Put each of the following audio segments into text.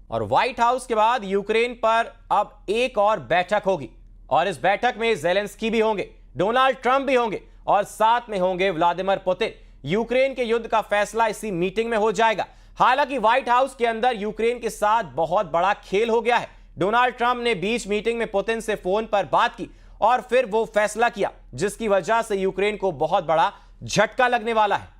और white house के बाद यूक्रेन पर अब एक और बैठक होगी और इस बैठक में ज़ेलेंस्की भी होंगे, डोनाल्ड ट्रंप भी होंगे और साथ में होंगे व्लादिमीर पुतिन। यूक्रेन के युद्ध का फैसला इसी मीटिंग में हो जाएगा। हालांकि व्हाइट हाउस के अंदर यूक्रेन के साथ बहुत बड़ा खेल हो गया है। डोनाल्ड ट्रंप ने बीच मीटिंग में पुतिन से फोन पर बात की और फिर वो फैसला किया जिसकी वजह से यूक्रेन को बहुत बड़ा झटका लगने वाला है।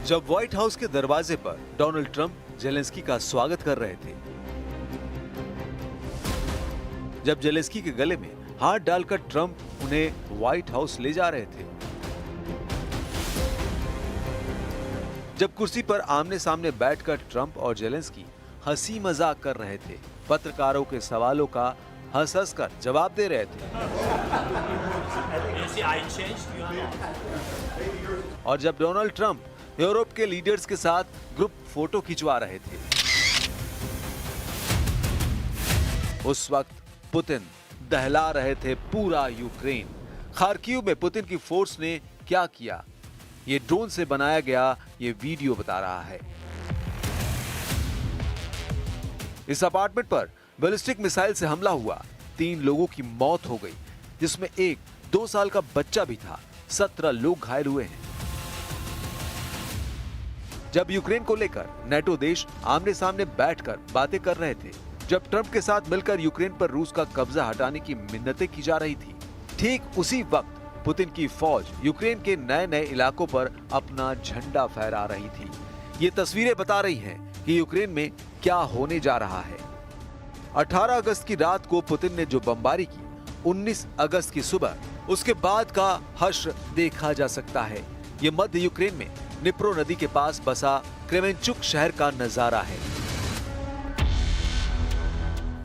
जब व्हाइट हाउस के दरवाजे पर डोनाल्ड ट्रंप जेलेंस्की का स्वागत कर रहे थे, जब जेलेंस्की के गले में हाथ डालकर ट्रंप उन्हें व्हाइट हाउस ले जा रहे थे, जब कुर्सी पर आमने सामने बैठकर ट्रंप और जेलेंस्की हंसी मजाक कर रहे थे, पत्रकारों के सवालों का हंस हंस कर जवाब दे रहे थे, और जब डोनाल्ड ट्रंप यूरोप के लीडर्स के साथ ग्रुप फोटो खिंचवा रहे थे, उस वक्त पुतिन दहला रहे थे पूरा यूक्रेन। खार्किव में पुतिन की फोर्स ने क्या किया, ये ड्रोन से बनाया गया ये वीडियो बता रहा है। इस अपार्टमेंट पर बैलिस्टिक मिसाइल से हमला हुआ, 3 लोगों की मौत हो गई, जिसमें एक 2 साल का बच्चा भी था। 17 लोग घायल हुए हैं। जब यूक्रेन को लेकर नेटो देश आमने सामने बैठकर बातें कर रहे थे, जब ट्रंप के साथ मिलकर यूक्रेन पर रूस का कब्जा हटाने की मिन्नतें की जा रही थी, ठीक उसी वक्त पुतिन की फौज यूक्रेन के नए नए इलाकों पर अपना झंडा फहरा रही थी। ये तस्वीरें बता रही हैं कि यूक्रेन में क्या होने जा रहा है। 18 अगस्त की रात को पुतिन ने जो बमबारी की, 19 अगस्त की सुबह उसके बाद का हश्र देखा जा सकता है। ये मध्य यूक्रेन में निप्रो नदी के पास बसा क्रेमेंचुक शहर का नजारा है।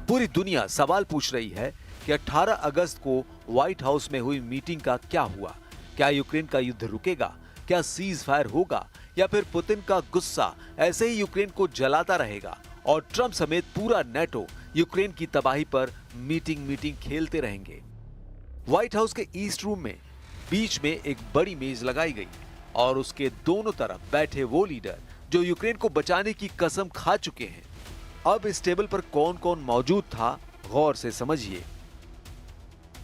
पूरी दुनिया सवाल पूछ रही है कि 18 अगस्त को व्हाइट हाउस में हुई मीटिंग का क्या हुआ। क्या यूक्रेन का युद्ध रुकेगा? क्या सीज फायर होगा? या फिर पुतिन का गुस्सा ऐसे ही यूक्रेन को जलाता रहेगा और ट्रंप समेत पूरा नेटो यूक्रेन की तबाही पर मीटिंग खेलते रहेंगे। व्हाइट हाउस के ईस्ट रूम में बीच में एक बड़ी मेज लगाई गई और उसके दोनों तरफ बैठे वो लीडर जो यूक्रेन को बचाने की कसम खा चुके हैं। अब इस टेबल पर कौन कौन मौजूद था, गौर से समझिए।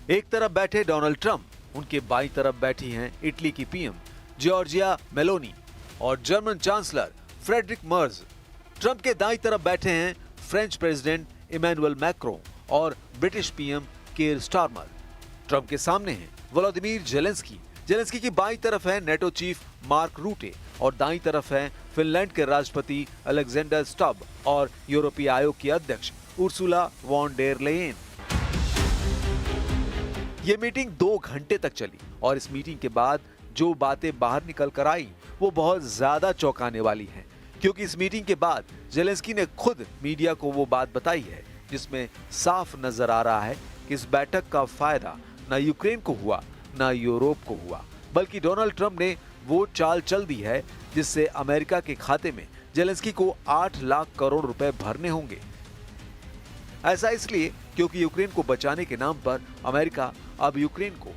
एक तरफ बैठे डोनाल्ड ट्रंप, उनके बाईं तरफ बैठी हैं इटली की पीएम जॉर्जिया मेलोनी और German chancellor Friedrich Merz. Trump के दाईं तरफ बैठे हैं फ्रेंच प्रेसिडेंट इमैनुअल मैक्रों और British PM Keir Starmer. Trump के सामने हैं व्लादिमीर जेलेंस्की। जेलेंस्की की बाईं तरफ है नेटो चीफ मार्क रूटे और दाईं तरफ है फिनलैंड के राष्ट्रपति अलेक्जेंडर स्टब और यूरोपीय आयोग की अध्यक्ष उर्सुला वॉन डेर लेयेन। ये मीटिंग 2 घंटे तक चली और इस मीटिंग के बाद जो बातें बाहर निकल कर आई वो बहुत ज्यादा चौंकाने वाली हैं, क्योंकि इस मीटिंग के बाद जेलेंस्की ने खुद मीडिया को वो बात बताई है जिसमें साफ नजर आ रहा है कि इस बैठक का फायदा न यूक्रेन को हुआ न यूरोप को हुआ, बल्कि डोनाल्ड ट्रंप ने वो चाल चल दी है जिससे अमेरिका के खाते में जेलेंस्की को 8 लाख करोड़ रुपए भरने होंगे। ऐसा इसलिए क्योंकि यूक्रेन को बचाने के नाम पर अमेरिका अब यूक्रेन को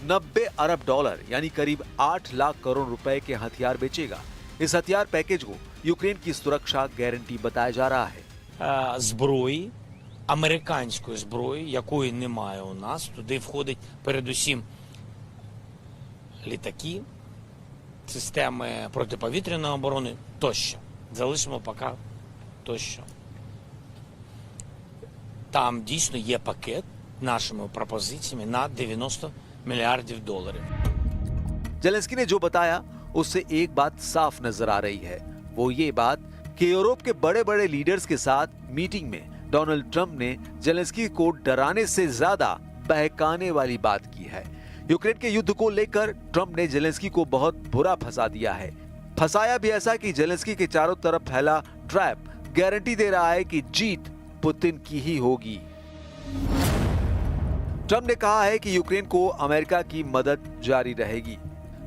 90 अरब डॉलर यानी करीब 8 लाख करोड़ रुपए के हथियार बेचेगा। इस हथियार पैकेज को यूक्रेन की सुरक्षा गारंटी बताया जा रहा है। зброї, американської зброї, якої немає у нас, туди входить передусім літаки, системи протиповітряної оборони тощо. Залишимо поки тощо. Там дійсно є пакет нашими пропозиціями на 90 мільярдів доларів. जेलेंस्की ने जो बताया उससे एक बात साफ नजर आ रही है, वो ये बात कि यूरोप के बड़े बड़े लीडर्स के साथ मीटिंग में डोनाल्ड ट्रंप ने जेलेंस्की को डराने से ज्यादा बहकाने वाली बात की है। यूक्रेन के युद्ध को लेकर ट्रंप ने जेलेंस्की को बहुत बुरा फंसा दिया है। फंसाया भी ऐसा कि जेलेंस्की के चारों तरफ फैला ट्रैप गारंटी दे रहा है कि जीत पुतिन की ही होगी। ट्रंप ने कहा है कि यूक्रेन को अमेरिका की मदद जारी रहेगी।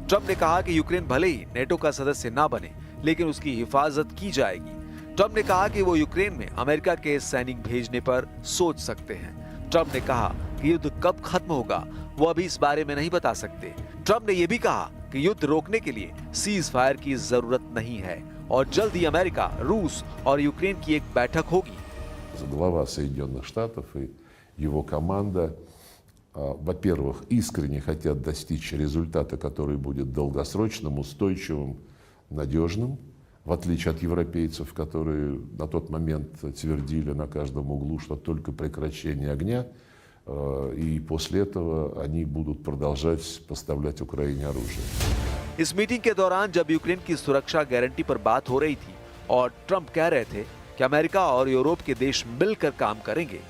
ट्रंप ने कहा कि यूक्रेन भले ही नेटो का सदस्य ना बने, लेकिन उसकी हिफाजत की जाएगी। ट्रंप ने कहा कि वो यूक्रेन में अमेरिका के सैनिक भेजने पर सोच सकते हैं। ट्रंप ने कहा कि युद्ध कब खत्म होगा वो अभी इस बारे में नहीं बता सकते। ट्रंप ने यह भी कहा कि युद्ध रोकने के लिए सीज फायर की जरूरत नहीं है और जल्द ही अमेरिका, रूस और यूक्रेन की एक बैठक होगी। Глава Соединенных Штатов и его команда, во-первых, искренне хотят достичь результата, который будет долгосрочным, устойчивым, надежным, в отличие от европейцев, которые на тот момент твердили на каждом углу, что только прекращение огня, и после этого они будут продолжать поставлять Украине оружие. इस मीटिंग के दौरान जब यूक्रेन की सुरक्षा गारंटी पर बात हो रही थी और ट्रंप कह रहे थे कि अमेरिका और यूरोप के देश मिलकर काम करेंगे,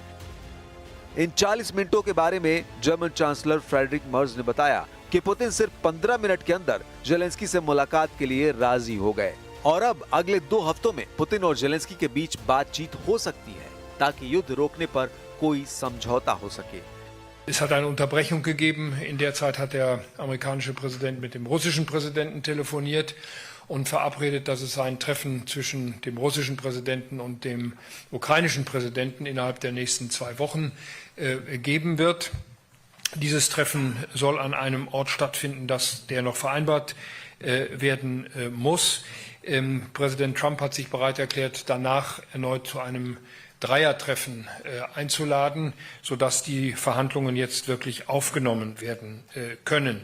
इन 40 मिनटों के बारे में जर्मन चांसलर फ्रेडरिक मर्ज ने बताया कि पुतिन सिर्फ 15 मिनट के अंदर जेलेंस्की से मुलाकात के लिए राजी हो गए और अब अगले 2 हफ्तों में पुतिन और जेलेंस्की के बीच बातचीत हो सकती है ताकि युद्ध रोकने पर कोई समझौता हो सके। Es hat eine Unterbrechung gegeben. In der Zeit hat der amerikanische Präsident mit dem russischen Präsidenten telefoniert und verabredet, dass es ein Treffen zwischen dem russischen Präsidenten und dem ukrainischen Präsidenten innerhalb der nächsten 2 Wochen geben wird. Dieses Treffen soll an einem Ort stattfinden, der noch vereinbart werden muss. Präsident Trump hat sich bereit erklärt, danach erneut zu einem Dreiertreffen einzuladen, sodass die Verhandlungen jetzt wirklich aufgenommen werden können.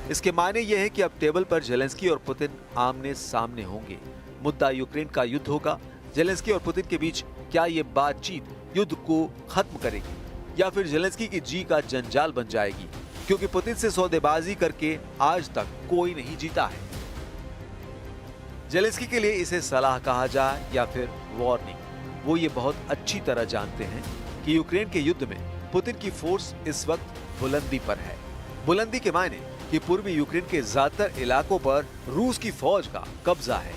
इसके मायने यह है कि अब table पर Zelensky और Putin आमने सामने होंगे। मुद्दा यूक्रेन का युद्ध होगा। जेलेंस्की और पुतिन के बीच क्या ये बातचीत युद्ध को खत्म करेगी या फिर जेलेंस्की की जी का जंजाल बन जाएगी, क्योंकि पुतिन से सौदेबाजी करके आज तक कोई नहीं जीता है। जेलेंस्की के लिए इसे सलाह कहा जाए या फिर वार्निंग, वो ये बहुत अच्छी तरह जानते हैं कि यूक्रेन के युद्ध में पुतिन की फोर्स इस वक्त बुलंदी पर है। बुलंदी के मायने कि पूर्वी यूक्रेन के ज्यादातर इलाकों पर रूस की फौज का कब्जा है।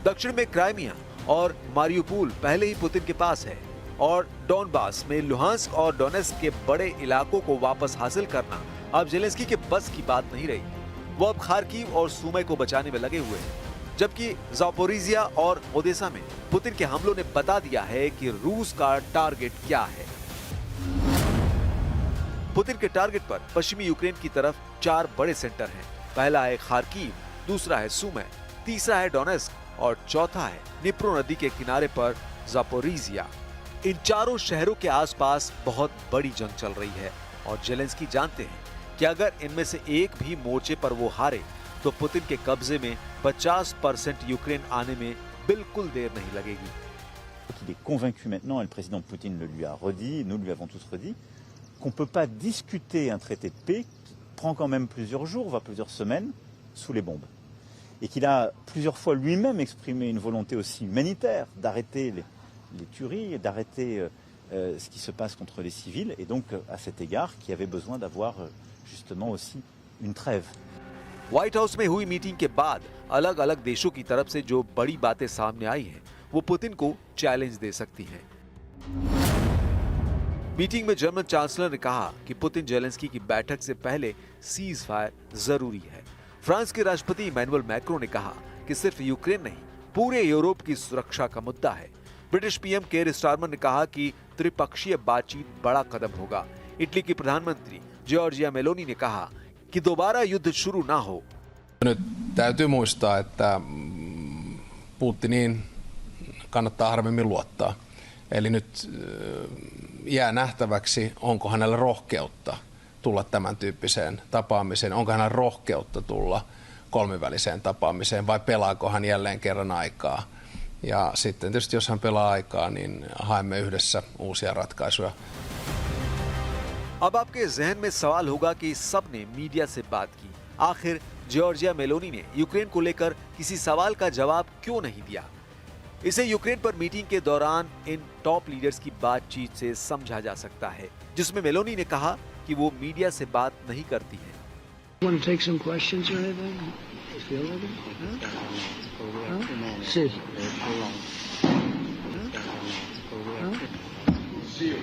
दक्षिण में क्राइमिया और मारियुपोल पहले ही पुतिन के पास है और डोनबास में लुहांस्क और डोनेस्क के बड़े इलाकों को वापस हासिल करना अब जेलेंस्की के बस की बात नहीं रही। वो अब खार्किव और सुमी को बचाने में लगे हुए हैं, जबकि ज़ापोरिजिया और ओदेसा में पुतिन के हमलों ने बता दिया है कि रूस का टारगेट क्या है। पुतिन के टारगेट पर पश्चिमी यूक्रेन की तरफ 4 बड़े सेंटर हैं। पहला है खार्किव, दूसरा है सुमी, तीसरा है डोनेस्क और चौथा है निप्रो नदी के किनारे पर ज़ापोरिजिया। इन चारों शहरों के आसपास बहुत बड़ी जंग चल रही है और जेलेंस्की जानते हैं कि अगर इनमें से एक भी मोर्चे पर वो हारे तो पुतिन के कब्जे में 50% यूक्रेन आने में बिल्कुल देर नहीं लगेगी। Il est convaincu maintenant, et le président Poutine le lui a redit, nous lui avons tous redit, qu'on ne peut pas discuter un traité de paix qui prend quand même plusieurs jours, voire plusieurs semaines, sous les bombes. Et qu'il a plusieurs fois lui-même exprimé une volonté aussi humanitaire d'arrêter les tueries et d'arrêter ce qui se passe contre les civils. Et donc, à cet égard, qui avait besoin d'avoir justement aussi une trêve. White house में हुई meeting के बाद अलग अलग देशों की तरफ से जो बड़ी बातें सामने आई हैं, वो पुतिन को चैलेंज दे सकती हैं। मीटिंग में जर्मन चांसलर ने कहा कि पुतिन जेलेंस्की की बैठक से पहले सीज फायर जरूरी है। फ्रांस के राष्ट्रपति इमैनुअल मैक्रों ने कहा कि सिर्फ यूक्रेन नहीं, पूरे यूरोप की सुरक्षा का मुद्दा है। ब्रिटिश पीएम केयर स्टारमर ने कहा कि त्रिपक्षीय बातचीत बड़ा कदम होगा। इटली की प्रधानमंत्री जॉर्जिया मेलोनी ने कहा कि दोबारा युद्ध शुरू ना हो। Nyt täytyy muistaa, että Putiniin kannattaa harvemmin luottaa. Eli nyt jää nähtäväksi, onko hänellä rohkeutta tulla tämän tyyppiseen tapaamiseen, onko hänellä rohkeutta tulla kolmiväliseen tapaamiseen vai pelaako hän jälleen kerran aikaa. Ja sitten tietysti jos hän pelaa aikaa, niin haemme yhdessä uusia ratkaisuja. अब आपके जहन में सवाल होगा कि सबने media से बात की, आखिर जॉर्जिया मेलोनी ने यूक्रेन को लेकर किसी सवाल का जवाब क्यों नहीं दिया? इसे यूक्रेन पर मीटिंग के दौरान इन टॉप लीडर्स की बातचीत से समझा जा सकता है, जिसमें मेलोनी ने कहा कि वो मीडिया से बात नहीं करती है। Want to take some questions or anything? Feel like it? Huh? See.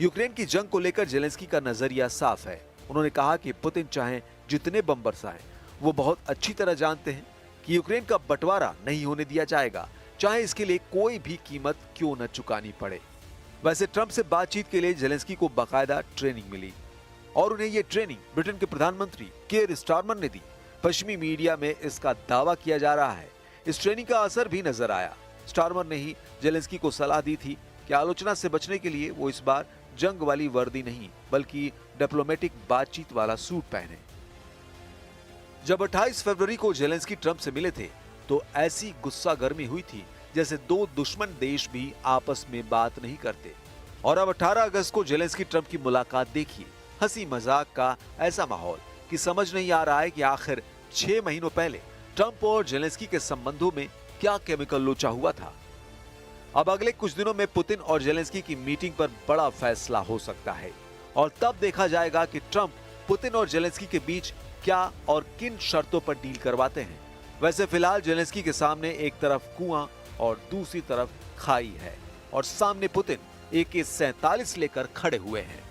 Ukraine की जंग को लेकर जेलेंस्की का नजरिया साफ है। उन्होंने कहा कि पुतिन चाहे जितने बम बरसाएं, वो बहुत अच्छी तरह जानते हैं कि यूक्रेन का बंटवारा नहीं होने दिया जाएगा, चाहे इसके लिए कोई भी कीमत क्यों न चुकानी पड़े। वैसे ट्रंप से बातचीत के लिए जेलेंस्की को बाकायदा ट्रेनिंग मिली और उन्हें ये ट्रेनिंग ब्रिटेन के प्रधानमंत्री कीर स्टारमर ने दी। पश्चिमी मीडिया में इसका दावा किया जा रहा है। इस ट्रेनिंग का असर भी नजर आया। स्टारमर ने ही जेलेंस्की को सलाह दी थी कि आलोचना से बचने के लिए वो इस बार जंग वाली वर्दी नहीं बल्कि डिप्लोमेटिक बातचीत वाला सूट पहने। जब 28 फरवरी को जेलेंस्की ट्रंप से मिले थे तो ऐसी गुस्सा गर्मी हुई थी जैसे दो दुश्मन देश भी आपस में बात नहीं करते। और अब 18 अगस्त को जेलेंस्की ट्रंप की मुलाकात देखिए। हंसी मजाक का ऐसा माहौल कि समझ नहीं आ रहा है कि आखिर 6 महीनों पहले ट्रंप और जेलेंस्की के संबंधों में क्या केमिकल लोचा हुआ था। अब अगले कुछ दिनों में पुतिन और जेलेंस्की की मीटिंग पर बड़ा फैसला हो सकता है और तब देखा जाएगा कि ट्रंप पुतिन और जेलेंस्की के बीच क्या और किन शर्तों पर डील करवाते हैं। वैसे फिलहाल जेलेंस्की के सामने एक तरफ कुआं और दूसरी तरफ खाई है और सामने पुतिन AK-47 लेकर खड़े हुए हैं।